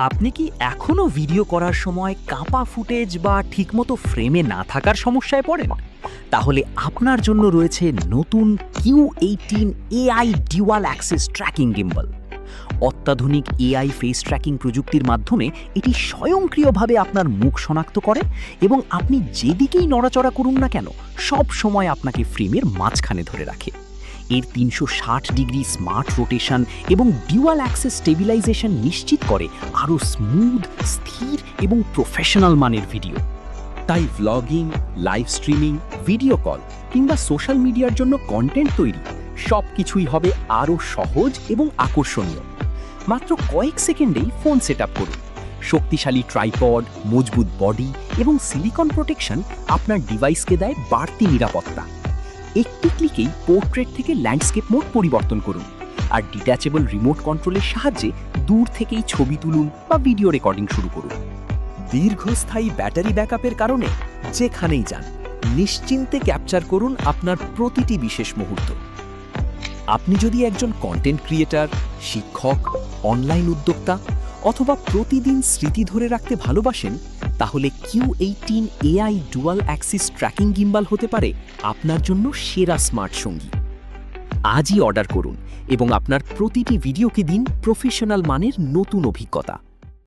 আপনি কি এখনও ভিডিও করার সময় কাঁপা ফুটেজ বা ঠিকমতো ফ্রেমে না থাকার সমস্যায় পড়েন? তাহলে আপনার জন্য রয়েছে নতুন Q18 AI dual Axis tracking gimbal. অত্যাধুনিক AI ফেস ট্র্যাকিং প্রযুক্তির মাধ্যমে এটি স্বয়ংক্রিয়ভাবে আপনার মুখ শনাক্ত করে এবং আপনি যেদিকেই নড়াচড়া করুন না কেন সব সময় আপনাকে ফ্রেমের মাঝখানে ধরে রাখে। এর ৩৬০ ডিগ্রি স্মার্ট রোটেশন এবং ডুয়াল অ্যাক্সেস স্টেবিলাইজেশন নিশ্চিত করে আরও স্মুথ, স্থির এবং প্রফেশনাল মানের ভিডিও। তাই vlogging, live streaming, video call কিংবা সোশ্যাল মিডিয়ার জন্য কন্টেন্ট তৈরি সব কিছুই হবে আরও সহজ এবং আকর্ষণীয়। মাত্র কয়েক সেকেন্ডেই ফোন সেট আপ করুন। শক্তিশালী ট্রাইপড, মজবুত বডি এবং সিলিকন প্রোটেকশন আপনার ডিভাইসকে দেয় বাড়তি নিরাপত্তা। একটি ক্লিকেই পোর্ট্রেট থেকে ল্যান্ডস্কেপ মোড পরিবর্তন করুন, আর ডিট্যাচেবল রিমোট কন্ট্রোলের সাহায্যে দূর থেকেই ছবি তুলুন বা ভিডিও রেকর্ডিং শুরু করুন। দীর্ঘস্থায়ী ব্যাটারি ব্যাকআপের কারণে যেখানেই যান নিশ্চিন্তে ক্যাপচার করুন আপনার প্রতিটি বিশেষ মুহূর্ত। আপনি যদি একজন কন্টেন্ট ক্রিয়েটর, শিক্ষক, অনলাইন উদ্যোক্তা অথবা প্রতিদিন স্মৃতি ধরে রাখতে ভালোবাসেন, তাহলে Q18 AI dual Axis tracking gimbal হতে পারে আপনার জন্য সেরা স্মার্ট সঙ্গী। আজই অর্ডার করুন এবং আপনার প্রতিটি ভিডিওকে দিন প্রফেশনাল মানের নতুন অভিজ্ঞতা।